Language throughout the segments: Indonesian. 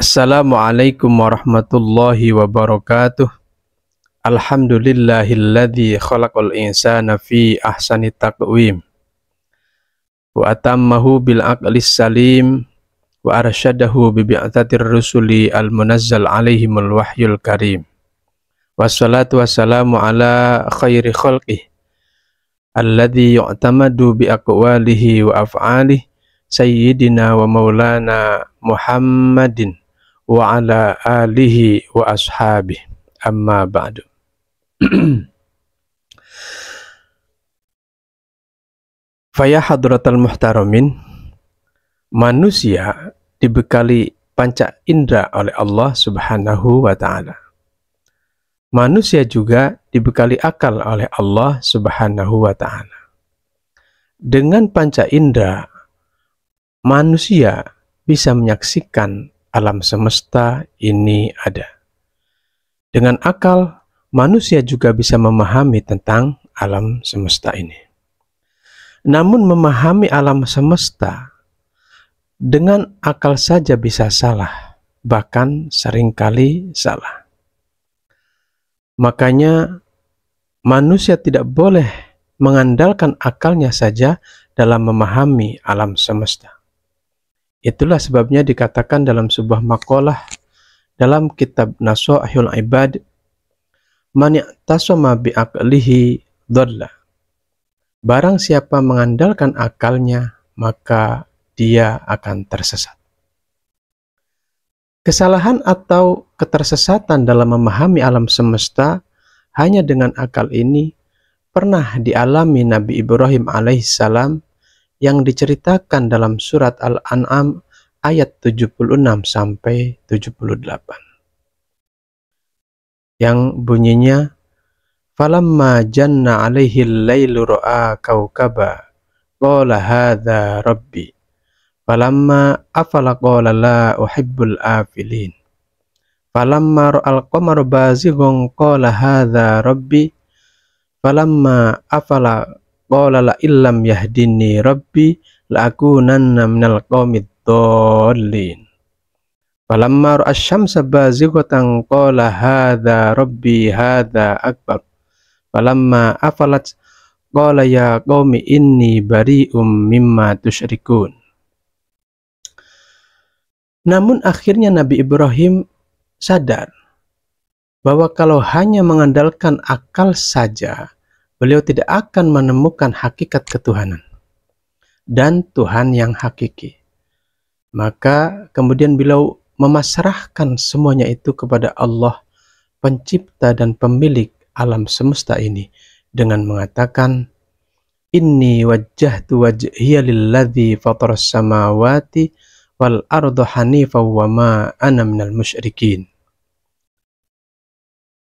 Assalamualaikum warahmatullahi wabarakatuh. Alhamdulillahilladzi khalaqal insana fi ahsani taqwim wa atammahu bil aqlis salim wa arsyadahu bi bi'tsatir rusuli al munazzal alaihimul wahyul karim. Wassalatu wassalamu ala khairi khalqih alladzi yu'tamadu bi aqwalihi wa af'alihi sayyidina wa maulana Muhammadin wa ala alihi wa ashabihi, amma ba'du. Faya hadratal muhtaramin, manusia dibekali panca indera oleh Allah Subhanahu wa ta'ala. Manusia juga dibekali akal oleh Allah Subhanahu wa ta'ala. Dengan panca indera, manusia bisa menyaksikan alam semesta ini ada. Dengan akal, manusia juga bisa memahami tentang alam semesta ini. Namun memahami alam semesta dengan akal saja bisa salah, bahkan seringkali salah. Makanya manusia tidak boleh mengandalkan akalnya saja dalam memahami alam semesta. Itulah sebabnya dikatakan dalam sebuah maqalah dalam kitab Nasaihul Ibad, man i'tasama bi aqlihi dhalla. Barang siapa mengandalkan akalnya, maka dia akan tersesat. Kesalahan atau ketersesatan dalam memahami alam semesta hanya dengan akal ini pernah dialami Nabi Ibrahim alaihissalam yang diceritakan dalam surat Al-An'am ayat 76 sampai 78. Yang bunyinya, falamma janna alaihi al-lailu ra'a kaukaba qala hadza rabbi falamma afala qala la uhibbul afilin falamma ra'al qamaru bazighun qala hadza rabbi falamma afala qala la illam yahdini rabbi la akunanna minal qaumid dhallin falamma ra'a asy-syamsa bazighatan qala hadza rabbi hadza akbar falamma afalat qala ya qaumi inni bari'um mimma tusyrikun. Namun akhirnya Nabi Ibrahim sadar bahwa kalau hanya mengandalkan akal saja, beliau tidak akan menemukan hakikat ketuhanan dan Tuhan yang hakiki. Maka kemudian beliau memasrahkan semuanya itu kepada Allah, pencipta dan pemilik alam semesta ini, dengan mengatakan, inni wajjahtu wajhiya lilladzi fataras samawati wal arda hanifan wa ma ana minal musyrikin.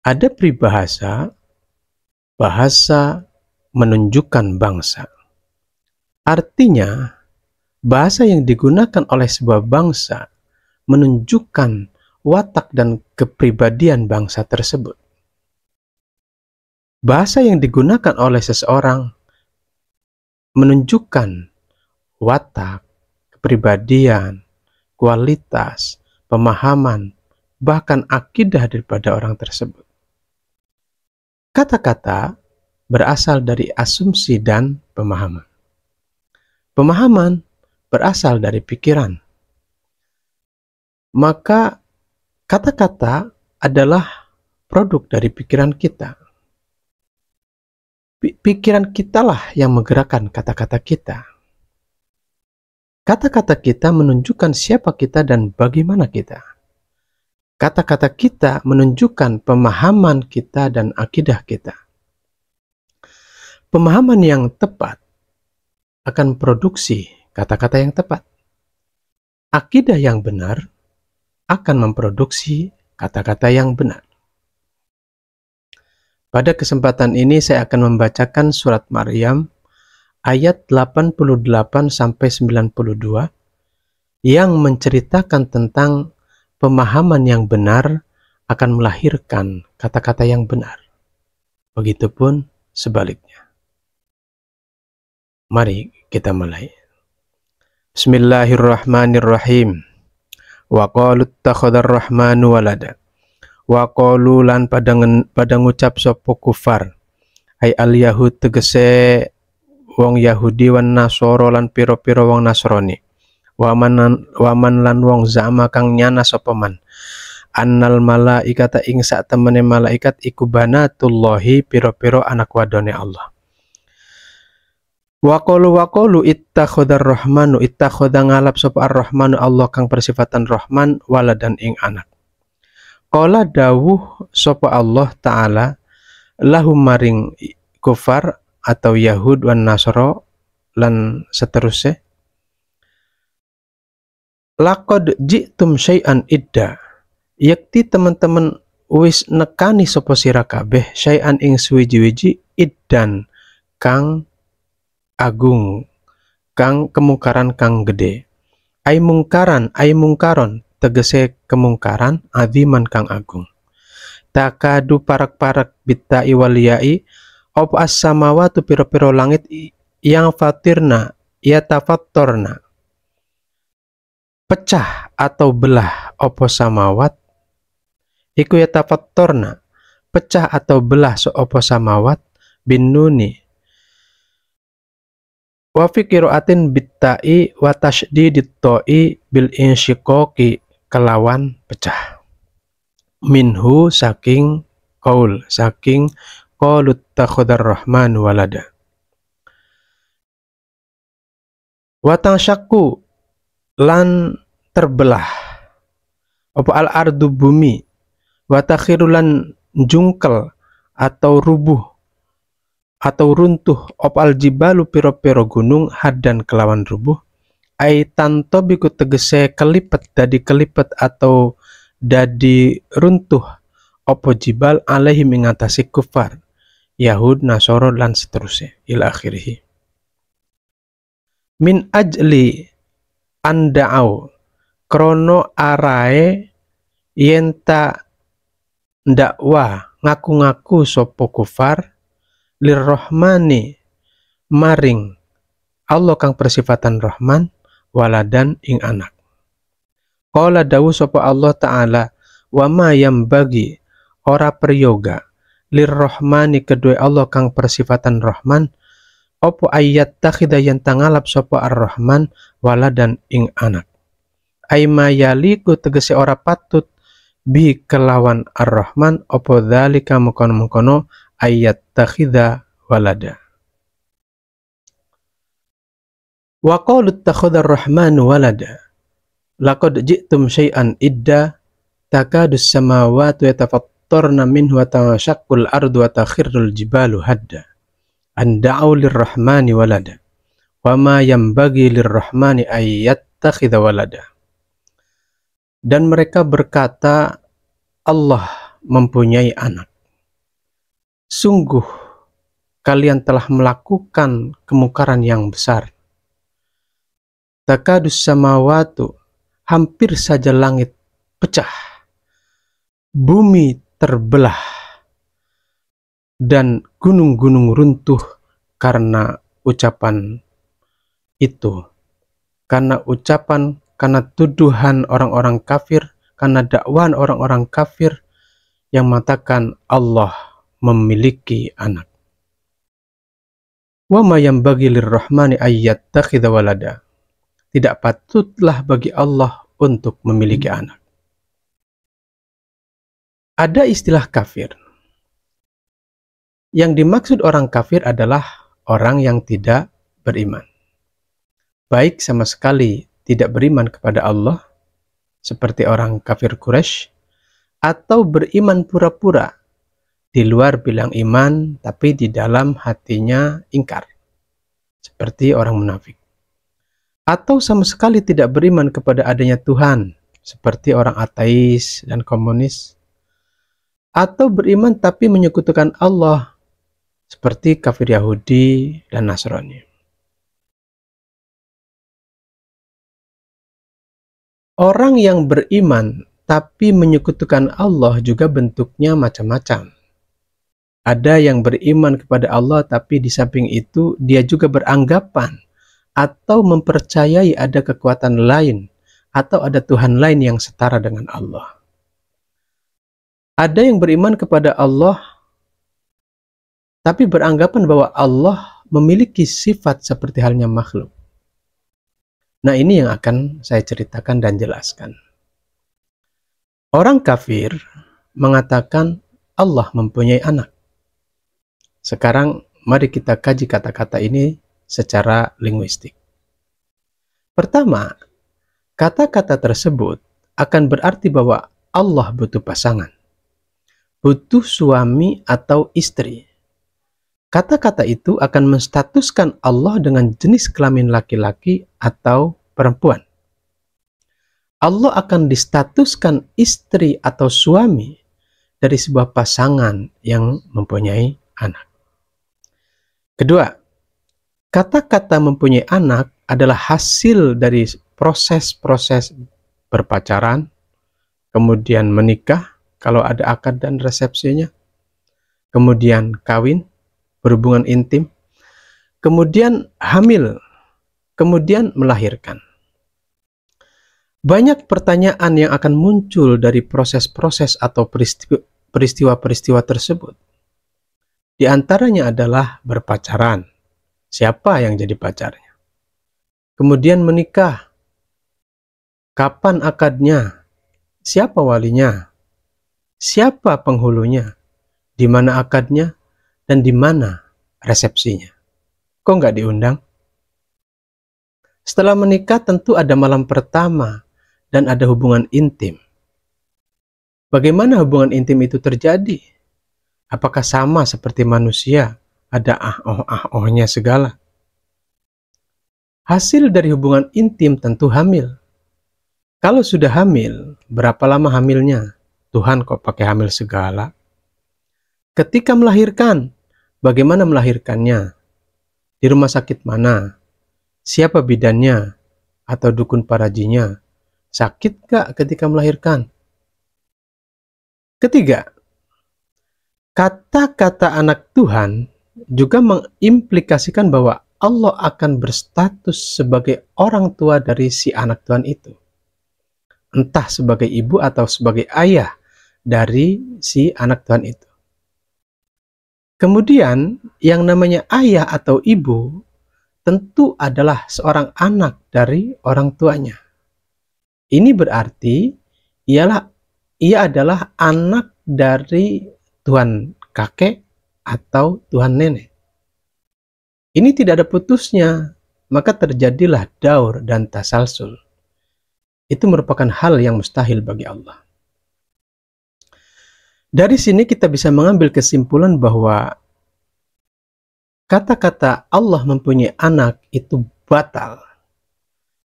Ada peribahasa, bahasa menunjukkan bangsa. Artinya, bahasa yang digunakan oleh sebuah bangsa menunjukkan watak dan kepribadian bangsa tersebut. Bahasa yang digunakan oleh seseorang menunjukkan watak, kepribadian, kualitas, pemahaman, bahkan akidah daripada orang tersebut. Kata-kata berasal dari asumsi dan pemahaman. Pemahaman berasal dari pikiran. Maka kata-kata adalah produk dari pikiran kita. Pikiran kitalah yang menggerakkan kata-kata kita. Kata-kata kita menunjukkan siapa kita dan bagaimana kita. Kata-kata kita menunjukkan pemahaman kita dan akidah kita. Pemahaman yang tepat akan produksi kata-kata yang tepat. Akidah yang benar akan memproduksi kata-kata yang benar. Pada kesempatan ini saya akan membacakan surat Maryam ayat 88 sampai 92 yang menceritakan tentang pemahaman yang benar akan melahirkan kata-kata yang benar. Begitupun sebaliknya. Mari kita mulai. Bismillahirrahmanirrahim. Wa qalu ittakhadar rahmanu walada. Wa qalu lan pada ngucap sapa kufar. Ai al yahud tegese wong Yahudi wan Nasoro lan piro-piro wong Nasrani. Waman lan wong zama kang nyana sapa man. Annal malaikata ing sak temene malaikat iku banatullahi piro-piro anak wadone Allah. Wa qalu ittakhadar rahmanu ittakhadha ngalap sapa ar-rahmanu Allah kang persifatan rahman waladan ing anak. Qala dawuh sapa Allah taala lahum maring kufar atau Yahud wan Nasro lan seterusnya. Laqad ji'tum syai'an idda. Yakti teman-teman wis nekani sapa sira kabeh syai'an ing suwiji-wiji iddan kang agung, kang kemungkaran kang gede. Ai mungkaron tegese kemungkaran aziman kang agung. Takadu parak-parak bitta'i wal ya'i op as-samawatu piro-piro langit yang fatirna ya tafattorna pecah atau belah opo samawat iku ya tafattorna pecah atau belah opo samawat bin nuni wa fi qiraatin bitta'i wa tasydidit ta'i bil insyiqaqi kelawan pecah minhu saking qaul saking qalu ittakhadar rahman walada. Wa tansyaqqu lan terbelah apa al ardu bumi wa takhiru lan jungkel atau rubuh atau runtuh opal jibalu piro-piro gunung hadan kelawan rubuh ai tanto biku tegese kelipet dadi kelipet atau dadi runtuh opo jibal alaihi mengatasi kufar Yahud Nasoro lan seterusnya ila akhirih min ajli anda'au krono arae yenta dakwa ngaku-ngaku sopo kufar lirrahmani maring Allah kang persifatan Rahman waladan ing anak. Qala dawu sopo Allah Ta'ala wa ma yambagi ora peryoga lirrahmani kedua Allah kang persifatan Rahman opo ayat takhida yang tangalap sopo ar-Rahman waladan ing anak. Aima yaliku tegese ora patut bi kelawan ar-Rahman opo dzalika mengkono-mengkono ayat takhida walada. Wa qalu ittakhadar rahman walada. Laqad ji'tum syai'an idda takadus samawati yatafattarna minhu wa tashaqqul ardu wa takhirrul jibalu hadda. An da'u lirrahmani walada. Wa ma yanbaghi lirrahmani ay yattakhidha walada. Dan mereka berkata Allah mempunyai anak. Sungguh kalian telah melakukan kemungkaran yang besar. Takadus samawatu hampir saja langit pecah, bumi terbelah, dan gunung-gunung runtuh karena ucapan itu. Karena ucapan, karena tuduhan orang-orang kafir, karena dakwaan orang-orang kafir yang mengatakan Allah memiliki anak. Wa ma yanbaghi lirrahmani ayyattakhidha walada. Tidak patutlah bagi Allah untuk memiliki anak. Ada istilah kafir. Yang dimaksud orang kafir adalah orang yang tidak beriman. Baik sama sekali tidak beriman kepada Allah, seperti orang kafir Quraisy, atau beriman pura-pura, di luar bilang iman, tapi di dalam hatinya ingkar, seperti orang munafik. Atau sama sekali tidak beriman kepada adanya Tuhan, seperti orang ateis dan komunis. Atau beriman tapi menyekutukan Allah, seperti kafir Yahudi dan Nasrani. Orang yang beriman tapi menyekutukan Allah juga bentuknya macam-macam. Ada yang beriman kepada Allah tapi di samping itu dia juga beranggapan atau mempercayai ada kekuatan lain atau ada Tuhan lain yang setara dengan Allah. Ada yang beriman kepada Allah, tapi beranggapan bahwa Allah memiliki sifat seperti halnya makhluk. Nah, ini yang akan saya ceritakan dan jelaskan. Orang kafir mengatakan Allah mempunyai anak. Sekarang, mari kita kaji kata-kata ini secara linguistik. Pertama, kata-kata tersebut akan berarti bahwa Allah butuh pasangan, butuh suami atau istri. Kata-kata itu akan menstatuskan Allah dengan jenis kelamin laki-laki atau perempuan. Allah akan distatuskan istri atau suami dari sebuah pasangan yang mempunyai anak. Kedua, kata-kata mempunyai anak adalah hasil dari proses-proses berpacaran, kemudian menikah, kalau ada akad dan resepsinya, kemudian kawin, berhubungan intim, kemudian hamil, kemudian melahirkan. Banyak pertanyaan yang akan muncul dari proses-proses atau peristiwa-peristiwa tersebut. Di antaranya adalah berpacaran. Siapa yang jadi pacarnya? Kemudian menikah. Kapan akadnya? Siapa walinya? Siapa penghulunya? Di mana akadnya? Dan di mana resepsinya? Kok nggak diundang? Setelah menikah tentu ada malam pertama dan ada hubungan intim. Bagaimana hubungan intim itu terjadi? Apakah sama seperti manusia? Ada ah-oh-nya segala. Hasil dari hubungan intim tentu hamil. Kalau sudah hamil, berapa lama hamilnya? Tuhan kok pakai hamil segala? Ketika melahirkan, bagaimana melahirkannya? Di rumah sakit mana? Siapa bidannya? Atau dukun parajinya? Sakit gak ketika melahirkan? Ketiga, kata-kata anak Tuhan juga mengimplikasikan bahwa Allah akan berstatus sebagai orang tua dari si anak Tuhan itu. Entah sebagai ibu atau sebagai ayah dari si anak Tuhan itu. Kemudian yang namanya ayah atau ibu tentu adalah seorang anak dari orang tuanya. Ini berarti ia adalah anak dari Tuhan kakek atau Tuhan nenek. Ini tidak ada putusnya, maka terjadilah daur dan tasalsul. Itu merupakan hal yang mustahil bagi Allah. Dari sini kita bisa mengambil kesimpulan bahwa kata-kata Allah mempunyai anak itu batal.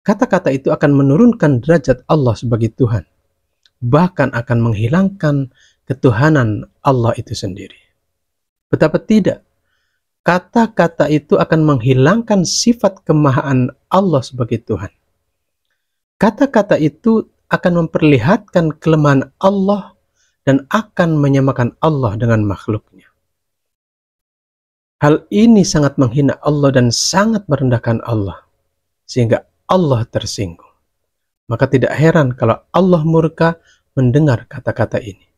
Kata-kata itu akan menurunkan derajat Allah sebagai Tuhan. Bahkan akan menghilangkan ketuhanan Allah itu sendiri. Betapa tidak? Kata-kata itu akan menghilangkan sifat kemahaan Allah sebagai Tuhan. Kata-kata itu akan memperlihatkan kelemahan Allah dan akan menyamakan Allah dengan makhluknya. Hal ini sangat menghina Allah dan sangat merendahkan Allah, sehingga Allah tersinggung. Maka tidak heran kalau Allah murka mendengar kata-kata ini.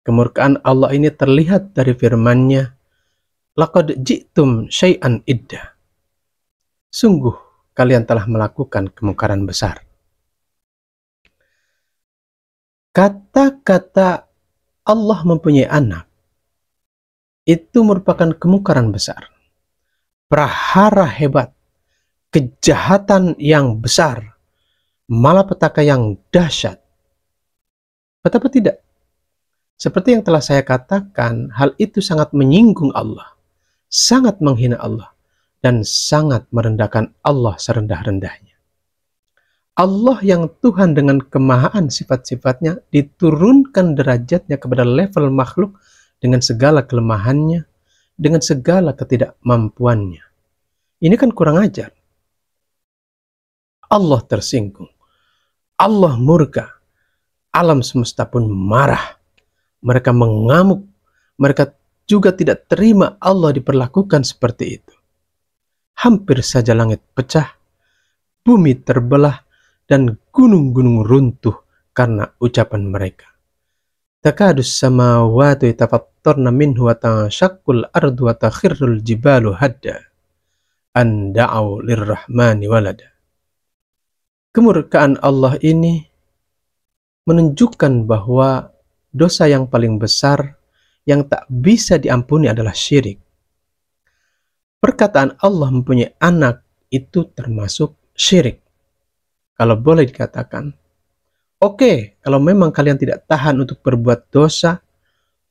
Kemurkaan Allah ini terlihat dari firman-Nya, "Laqad ji'tum syai'an idda." Sungguh kalian telah melakukan kemungkaran besar. Kata-kata Allah mempunyai anak itu merupakan kemungkaran besar. Prahara hebat, kejahatan yang besar, malapetaka yang dahsyat. Betapa tidak? Seperti yang telah saya katakan, hal itu sangat menyinggung Allah, sangat menghina Allah, dan sangat merendahkan Allah serendah-rendahnya. Allah yang Tuhan dengan kemahaan sifat-sifatnya diturunkan derajatnya kepada level makhluk dengan segala kelemahannya, dengan segala ketidakmampuannya. Ini kan kurang ajar. Allah tersinggung, Allah murka, alam semesta pun marah. Mereka mengamuk, mereka juga tidak terima Allah diperlakukan seperti itu. Hampir saja langit pecah, bumi terbelah, dan gunung-gunung runtuh karena ucapan mereka. Takadus samawati yatafattarna minhu wa tanshaqqul ardu wa takhirrul jibalu hadda an da'u lirrahmani walada. Kemurkaan Allah ini menunjukkan bahwa dosa yang paling besar yang tak bisa diampuni adalah syirik. Perkataan Allah mempunyai anak itu termasuk syirik. Kalau boleh dikatakan, oke, kalau memang kalian tidak tahan untuk berbuat dosa,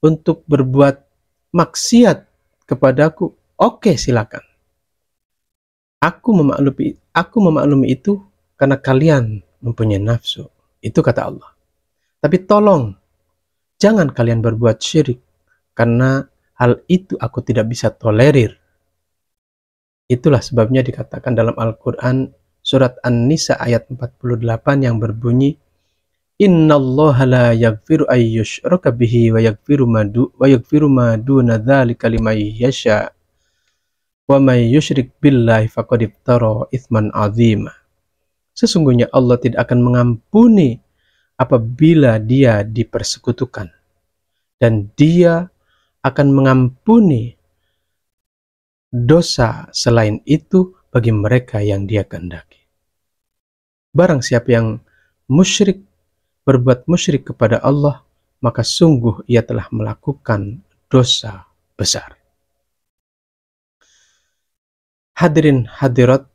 untuk berbuat maksiat kepadaku, oke, silakan. Aku memaklumi itu karena kalian mempunyai nafsu. Itu kata Allah. Tapi tolong, jangan kalian berbuat syirik, karena hal itu aku tidak bisa tolerir. Itulah sebabnya dikatakan dalam Al-Quran surat An-Nisa ayat 48 yang berbunyi, Innallaha la yaghfiru ayyushraka bihi wa yaghfiru ma duna dzalika liman yasha wa may yusyrik billahi faqad iftara itsman 'azima. Sesungguhnya Allah tidak akan mengampuni apabila dia dipersekutukan, dan dia akan mengampuni dosa selain itu bagi mereka yang dia kehendaki. Barang siapa yang berbuat musyrik kepada Allah, maka sungguh ia telah melakukan dosa besar. Hadirin hadirat,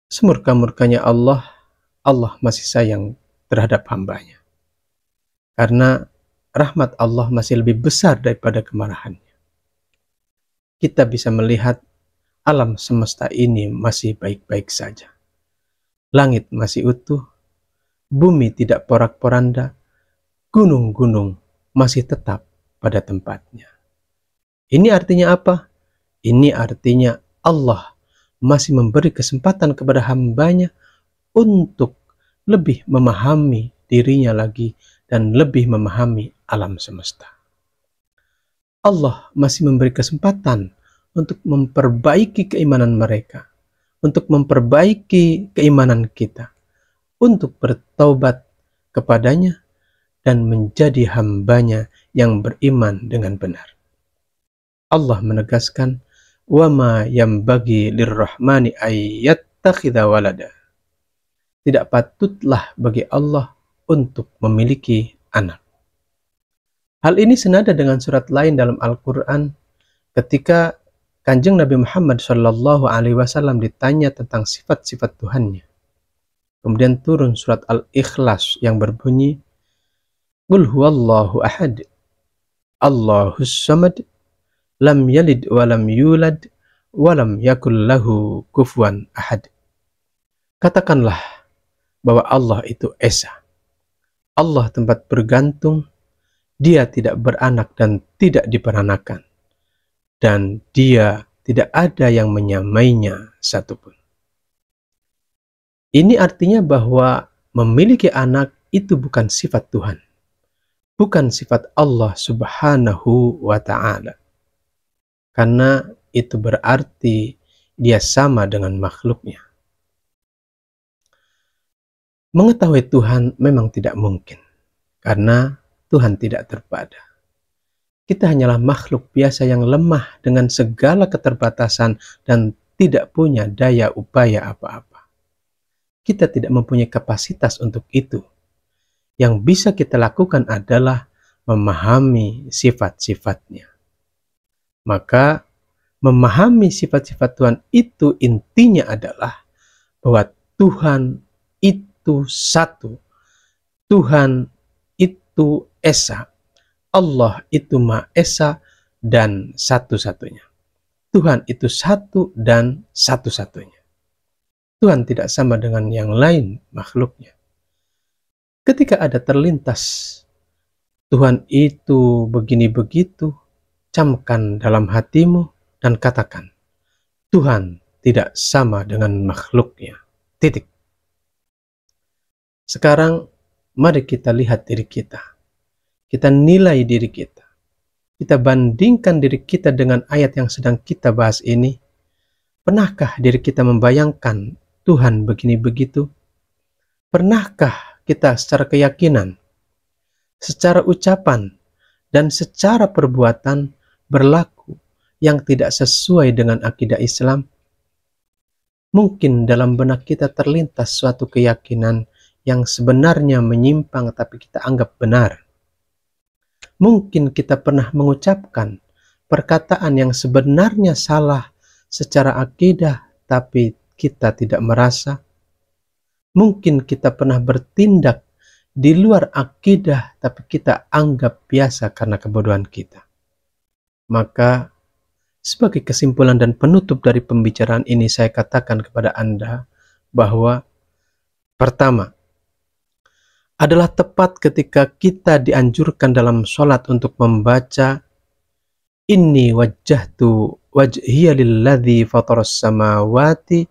semurka-murkanya Allah masih sayang terhadap hambanya. Karena rahmat Allah masih lebih besar daripada kemarahannya. Kita bisa melihat alam semesta ini masih baik-baik saja. Langit masih utuh, bumi tidak porak-poranda, gunung-gunung masih tetap pada tempatnya. Ini artinya apa? Ini artinya Allah masih memberi kesempatan kepada hambanya untuk lebih memahami dirinya lagi dan lebih memahami alam semesta. Allah masih memberi kesempatan untuk memperbaiki keimanan mereka, untuk memperbaiki keimanan kita, untuk bertaubat kepadanya dan menjadi hambanya yang beriman dengan benar. Allah menegaskan, وَمَا يَنْبَغِي لِلرَّحْمَنِ أَن يَتَّخِذَ وَلَدًا. Tidak patutlah bagi Allah untuk memiliki anak. Hal ini senada dengan surat lain dalam Al-Quran ketika Kanjeng Nabi Muhammad SAW ditanya tentang sifat-sifat Tuhannya. Kemudian turun surat Al-Ikhlas yang berbunyi, Qul huwallahu ahad, Allahus samad, lam yalid walam yulad, walam yakul lahu kufuwan ahad. Katakanlah bahwa Allah itu Esa. Allah tempat bergantung, dia tidak beranak dan tidak diperanakan, dan dia tidak ada yang menyamainya satupun. Ini artinya bahwa memiliki anak itu bukan sifat Tuhan, bukan sifat Allah Subhanahu wa Ta'ala, karena itu berarti dia sama dengan makhluknya. Mengetahui Tuhan memang tidak mungkin, karena Tuhan tidak terpada. Kita hanyalah makhluk biasa yang lemah dengan segala keterbatasan dan tidak punya daya upaya apa-apa. Kita tidak mempunyai kapasitas untuk itu. Yang bisa kita lakukan adalah memahami sifat-sifatnya. Maka memahami sifat-sifat Tuhan itu intinya adalah bahwa Tuhan itu satu. Tuhan itu Esa, Allah itu Maha Esa dan satu-satunya. Tuhan itu satu dan satu-satunya. Tuhan tidak sama dengan yang lain makhluknya. Ketika ada terlintas, Tuhan itu begini begitu, camkan dalam hatimu dan katakan, Tuhan tidak sama dengan makhluknya. Titik. Sekarang, mari kita lihat diri kita. Kita nilai diri kita. Kita bandingkan diri kita dengan ayat yang sedang kita bahas ini. Pernahkah diri kita membayangkan Tuhan begini begitu? Pernahkah kita secara keyakinan, secara ucapan, dan secara perbuatan berlaku yang tidak sesuai dengan akidah Islam? Mungkin dalam benak kita terlintas suatu keyakinan yang sebenarnya menyimpang tapi kita anggap benar. Mungkin kita pernah mengucapkan perkataan yang sebenarnya salah secara akidah tapi kita tidak merasa. Mungkin kita pernah bertindak di luar akidah tapi kita anggap biasa karena kebodohan kita. Maka sebagai kesimpulan dan penutup dari pembicaraan ini, saya katakan kepada Anda bahwa pertama, adalah tepat ketika kita dianjurkan dalam sholat untuk membaca Inni wajjahtu wajhiya lilladzi fataras samawati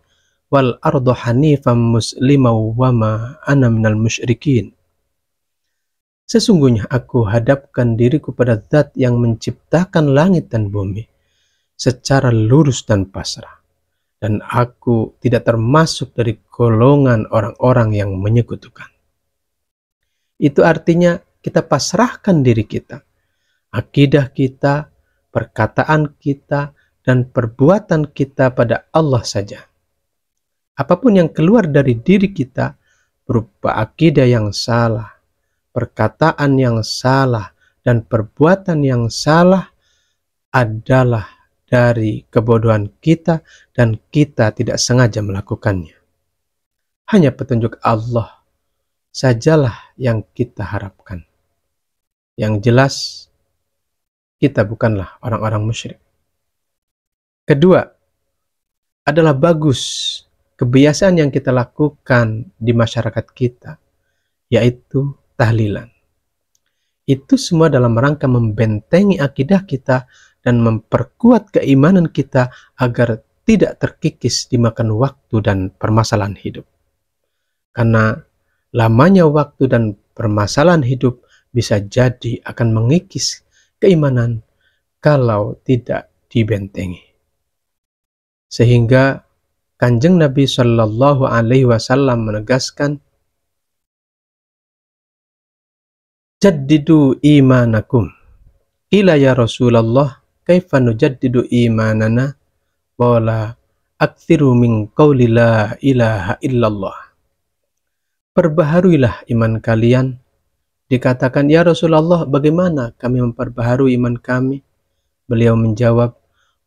wal arda hanifan musliman wa ma ana minal musyrikin. Sesungguhnya aku hadapkan diriku pada Zat yang menciptakan langit dan bumi secara lurus dan pasrah, dan aku tidak termasuk dari golongan orang-orang yang menyekutukan. Itu artinya kita pasrahkan diri kita, akidah kita, perkataan kita, dan perbuatan kita pada Allah saja. Apapun yang keluar dari diri kita berupa akidah yang salah, perkataan yang salah, dan perbuatan yang salah adalah dari kebodohan kita dan kita tidak sengaja melakukannya. Hanya petunjuk Allah sajalah yang kita harapkan. Yang jelas, kita bukanlah orang-orang musyrik. Kedua, adalah bagus kebiasaan yang kita lakukan di masyarakat kita, yaitu tahlilan. Itu semua dalam rangka membentengi akidah kita dan memperkuat keimanan kita agar tidak terkikis dimakan waktu dan permasalahan hidup. Karena lamanya waktu dan permasalahan hidup bisa jadi akan mengikis keimanan kalau tidak dibentengi. Sehingga Kanjeng Nabi Shallallahu Alaihi Wasallam menegaskan, Jaddidu imanakum. Qila ya Rasulullah, kaifa nujaddidu imanana? Qala aktsiru min qauli la ilaha illallah. Perbaharuilah iman kalian. Dikatakan, ya Rasulullah, bagaimana kami memperbaharui iman kami? Beliau menjawab,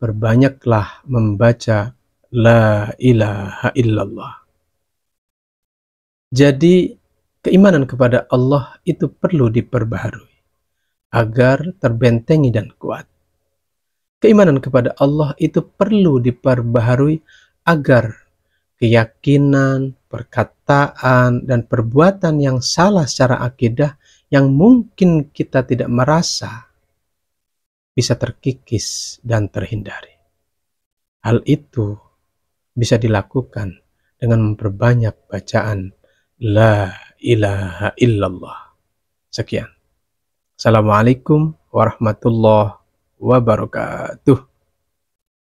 perbanyaklah membaca la ilaha illallah. Jadi, keimanan kepada Allah itu perlu diperbaharui agar terbentengi dan kuat. Keimanan kepada Allah itu perlu diperbaharui agar keyakinan, perkataan, dan perbuatan yang salah secara akidah yang mungkin kita tidak merasa bisa terkikis dan terhindari. Hal itu bisa dilakukan dengan memperbanyak bacaan La ilaha illallah. Sekian. Assalamualaikum warahmatullahi wabarakatuh.